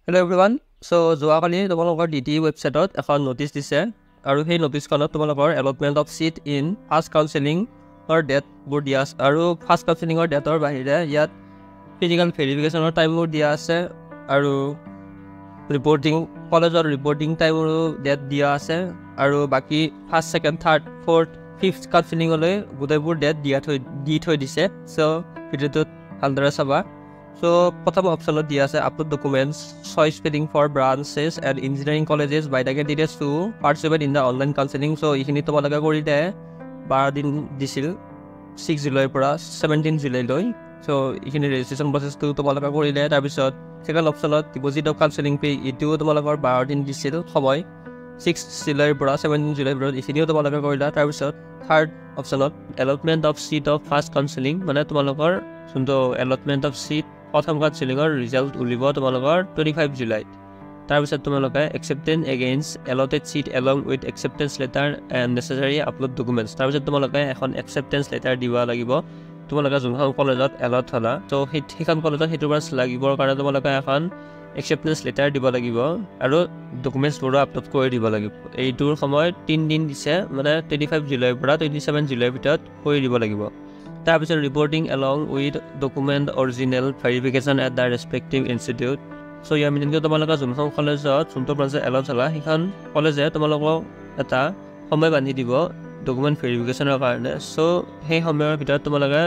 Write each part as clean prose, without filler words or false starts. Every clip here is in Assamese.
Hello everyone. So যোৱাকালি তোমালোকৰ DTE ৱেবছাইটত এখন নোটিছ দিছে আৰু সেই নোটিছখনত তোমালোকৰ allotment of seat in first কাউন্সেলিঙৰ ডেটবোৰ দিয়া আছে আৰু ফাৰ্ষ্ট কাউন্সেলিঙৰ ডেটৰ বাহিৰে ইয়াত ফিজিকেল ভেৰিফিকেশ্যনৰ টাইমবোৰ দিয়া আছে আৰু কলেজৰ ৰিপৰ্টিং টাইমৰো ডেট দিয়া আছে আৰু বাকী first second third fourth fifth কাউন্সেলিঙলৈ গোটেইবোৰ ডেট দি থৈ দিছে। চ' ভিডিঅ'টোত ভালদৰে চাবা। So, প্ৰথম অপশ্যনত দিয়া আছে upload documents choice filling for branches and engineering colleges by the candidates to participate in the online counselling. So' এইখিনি তোমালোকে কৰিলে 12 দিন দিছিল 6 জুলাইৰ পৰা 17 জুলাইলৈ। চ' এইখিনি ৰেজিষ্ট্ৰেশ্যন প্ৰচেছটো তোমালোকে কৰিলে। তাৰপিছত ছেকেণ্ড অপশ্যনত ডিপজিট অফ কাউন্সেলিং পে এইটোও তোমালোকৰ 12 দিন দিছিল সময় 6 জুলাইৰ পৰা 17 জুলাইৰ ভিতৰত এইখিনিও তোমালোকে কৰিলা। তাৰপিছত থাৰ্ড অপশ্যনত allotment of seat of first counselling মানে তোমালোকৰ যোনটো এলটমেণ্ট অফ চিট প্ৰথম কাউন্সেলিঙৰ ৰিজাল্ট উলিব তোমালোকৰ 25 জুলাইত। তাৰপিছত তোমালোকে acceptance against allotted seat along with acceptance letter and necessary upload documents. তাৰপিছত তোমালোকে এখন একচেপ্টেঞ্চ লেটাৰ দিব লাগিব তোমালোকে যোনখন কলেজত এলট হ'লা। ত' সেইখন কলেজত সেইটো বাছ লাগিবৰ কাৰণে তোমালোকে এখন একচেপ্টেঞ্চ লেটাৰ দিব লাগিব আৰু ডকুমেণ্টছবোৰো আপলোড কৰি দিব লাগিব। এইটোৰ সময় 3 দিন দিছে মানে 25 জুলাইৰ পৰা 27 জুলাইৰ ভিতৰত কৰি দিব লাগিব। তাৰপিছত reporting along with document original verification at the respective institute. So' ইয়াৰ মিনিংটো তোমালোকে যোনখন কলেজত যোনটো ব্ৰাঞ্চত এলট হ'লা সেইখন কলেজে তোমালোকক এটা সময় বান্ধি দিব ডকুমেণ্ট ভেৰিফিকেশ্যনৰ কাৰণে। চ' সেই সময়ৰ ভিতৰত তোমালোকে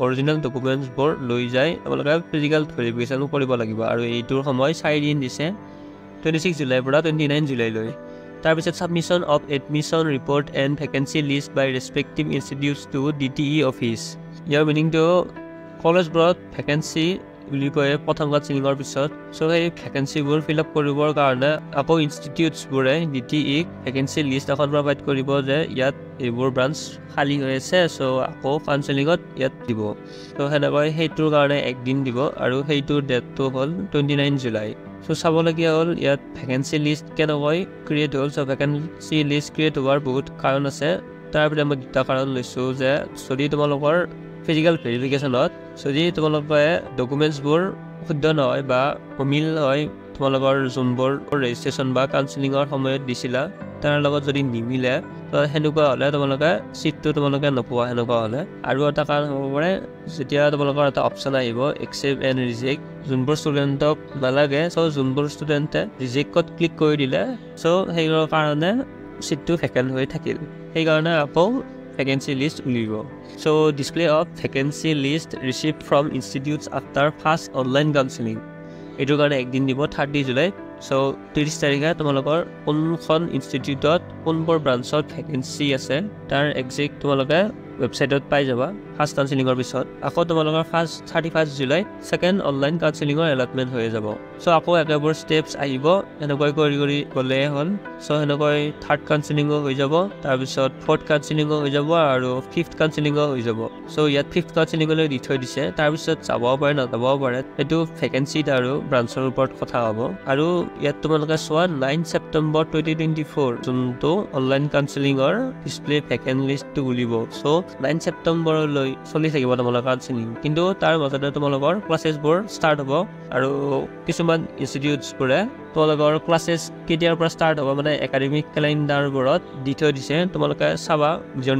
অৰিজিনেল ডকুমেণ্টছবোৰ লৈ যায় তোমালোকে ফিজিকেল ভেৰিফিকেশ্যনো কৰিব লাগিব আৰু এইটোৰ সময় 4 দিন দিছে 26 জুলাইৰ পৰা 29 জুলাইলৈ। তাৰপিছত submission of admission report and vacancy list by respective institutes to DTE office. ইয়াৰ মিনিংটো কলেজবোৰত ভেকেঞ্চি বুলি কয় প্ৰথম কাউন্সেলিঙৰ পিছত। চ' সেই ভেকেঞ্চিবোৰ ফিল আপ কৰিবৰ কাৰণে আকৌ ইনষ্টিটিউটছবোৰে DTEক ভেকেঞ্চি লিষ্ট এখন প্ৰভাইড কৰিব যে ইয়াত এইবোৰ ব্ৰাঞ্চ খালী হৈ আছে। চ' আকৌ কাউন্সেলিঙত ইয়াত দিব। ত' সেনেকৈ সেইটোৰ কাৰণে একদিন দিব আৰু সেইটোৰ ডেটটো হ'ল 29 জুলাই। চ' চাবলগীয়া হ'ল ইয়াত ভেকেঞ্চি লিষ্ট কেনেকৈ ক্ৰিয়েট হ'ল। চ' ভেকেঞ্চি লিষ্ট ক্ৰিয়েট হোৱাৰ বহুত কাৰণ আছে। তাৰ ভিতৰত মই দুটা কাৰণ লৈছোঁ যে যদি তোমালোকৰ ফিজিকেল ভেৰিফিকেশ্যনত যদি তোমালোকে ডকুমেণ্টছবোৰ শুদ্ধ নহয় বা অমিল হয় তোমালোকৰ যোনবোৰ ৰেজিষ্ট্ৰেশ্যন বা কাউন্সেলিঙৰ সময়ত দিছিলা তাৰ লগত যদি নিমিলে সেনেকুৱা হ'লে তোমালোকে চিটটো তোমালোকে নোপোৱা। সেনেকুৱা হ'লে আৰু এটা কাৰণ হ'ব পাৰে যেতিয়া তোমালোকৰ এটা অপশ্যন আহিব একচেপ্ট এণ্ড ৰিজেক্ট যোনবোৰ ষ্টুডেণ্টক নালাগে। চ' যোনবোৰ ষ্টুডেণ্টে ৰিজেক্টত ক্লিক কৰি দিলে চ' সেইবোৰৰ কাৰণে চিটটো ভেকেণ্ট হৈ থাকিল। সেইকাৰণে আকৌ ভেকেঞ্চি লিষ্ট উলিব। So' display of vacancy list receive from institutes after first online counselling এইটোৰ কাৰণে একদিন দিব 30 জুলাই। চ' 30 তাৰিখে তোমালোকৰ কোনখন ইনষ্টিটিউটত কোনবোৰ ব্ৰাঞ্চত ভেকেঞ্চি আছে তাৰ একজেক্ট তোমালোকে ৱেবছাইটত পাই যাবা ফাৰ্ষ্ট কাউন্সেলিঙৰ পিছত। আকৌ তোমালোকৰ 31 জুলাই ছেকেণ্ড অনলাইন কাউন্সেলিঙৰ এলটমেণ্ট হৈ যাব। চ' আকৌ একেবোৰ ষ্টেপছ আহিব এনেকৈ কৰি গ'লেই হ'ল। চ' সেনেকৈ থাৰ্ড কাউন্সেলিঙো হৈ যাব তাৰপিছত ফ'ৰ্থ কাউন্সেলিঙো হৈ যাব আৰু ফিফ্থ কাউন্সেলিঙো হৈ যাব। চ' ইয়াত ফিফ্থ কাউন্সেলিঙলৈ দি থৈ দিছে। তাৰপিছত যাবও পাৰে নাযাবও পাৰে সেইটো ভেকেঞ্চিত আৰু ব্ৰাঞ্চৰ ওপৰত কথা হ'ব। আৰু ইয়াত তোমালোকে চোৱা 9 ছেপ্টেম্বৰ 2024 যোনটো অনলাইন কাউন্সেলিঙৰ ডিছপ্লে ভেকেণ্ট লিষ্টটো উলিব। চ' 9 ছেপ্টেম্বৰলৈ চলি থাকিব তোমালোকৰ কাউন্সেলিং কিন্তু তাৰ মাজতে তোমালোকৰ ক্লাছেছবোৰ ষ্টাৰ্ট হ'ব আৰু কিছুমান ইনষ্টিটিউটছবোৰে তোমালোকৰ ক্লাছেছ কেতিয়াৰ পৰা ষ্টাৰ্ট হ'ব মানে একাডেমিক কেলেণ্ডাৰবোৰত দি থৈ দিছে তোমালোকে চাবা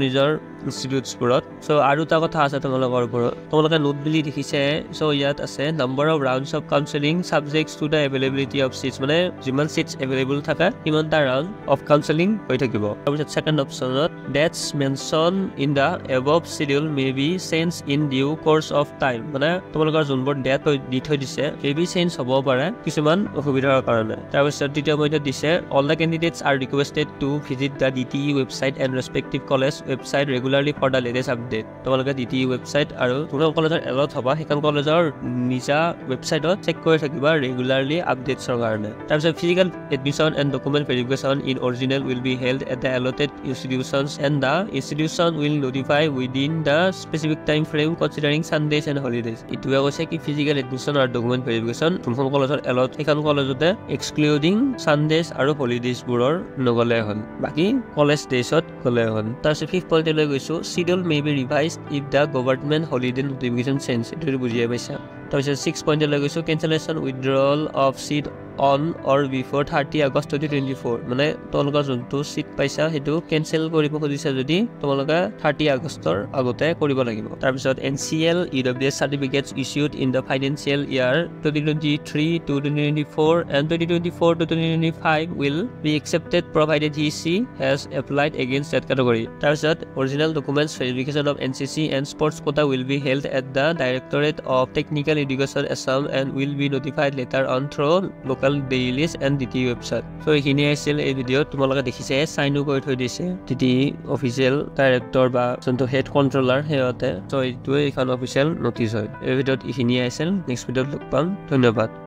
নিজৰ ইনষ্টিটিউটছবোৰত। চ' আৰু এটা কথা আছে তোমালোকৰ ওপৰত তোমালোকে নোট বুলি দেখিছে। চ' ইয়াত আছে number of rounds of counselling subjects to the availability of seats মানে যিমান চিটছ এভেইলেবল থাকে সিমানটা ৰাউণ্ড অফ কাউন্সেলিং হৈ থাকিব। তাৰপিছত ছেকেণ্ড অপশ্যনত dates mention in the above schedule may be change in due course of time মানে তোমালোকৰ যোনবোৰ ডেট দি থৈ দিছে মে বি চেঞ্জ হ'ব পাৰে কিছুমান অসুবিধাৰ কাৰণে। তাৰপিছত তৃতীয় পইণ্টত দিছে all the candidates are requested to visit the DTE website and respective college website regularly for the latest update. তোমালোকে DTE ৱেবছাইট আৰু যোনখন কলেজৰ এলট হ'বা সেইখন কলেজৰ নিজা ৱেবছাইটত চেক কৰি থাকিবা ৰেগুলাৰলি আপডেটছৰ কাৰণে। তাৰপিছত physical admission and document verification in original will be held at the allotted institutions and the institution will notify within the specific time frame considering Sundays and holidays. এইটোৱে কৈছে কি ফিজিকেল এডমিশ্যন আৰু ডকুমেণ্ট ভেৰিফিকেশ্যন যোনখন কলেজৰ এলট সেইখন কলেজতে এক্সক্লুডিং ছানডেজ আৰু হলিডেজবোৰৰ নগ'লে হ'ল বাকী কলেজ ডেজত গ'লে হ'ল। তাৰপিছত ফিফ্থ পইণ্টলৈ গৈছোঁ schedule may be revised if the government holiday notification change. এইটো বুজিয়ে পাইছা তাৰপিছত 6 পইণ্ট লৈ গৈছোঁ cancellation withdrawal of seat on or before 30 August 2024 মানে তোমালোকে যোনটো চিট পাইছা সেইটো কেঞ্চেল কৰিব খুজিছা যদি তোমালোকে 30 আগষ্টৰ আগতে কৰিব লাগিব তাৰপিছত NCL EWS certificates issued in the financial year 2023 to 2024 and 2024 to 2025 will be accepted provided he/she has applied against that category তাৰপিছত original documents verification of NCC and sports quota will be held at the Directorate of Technical Education Assam and will be notified later on through local daily list and DTE website so এইখিনি আছিল এই ভিডিঅ' তোমালোকে দেখিছে চাইনো কৰি থৈ দিছে DTE অফিচিয়েল ডাইৰেক্টৰ বা যোনটো হেড কণ্ট্ৰলাৰ সিহঁতে so এইটোৱে এখন অফিচিয়েল নটিচ হয় এই ভিডিঅ'ত এইখিনি আছিল নেক্সট ভিডিঅ'ত লগ পাম ধন্যবাদ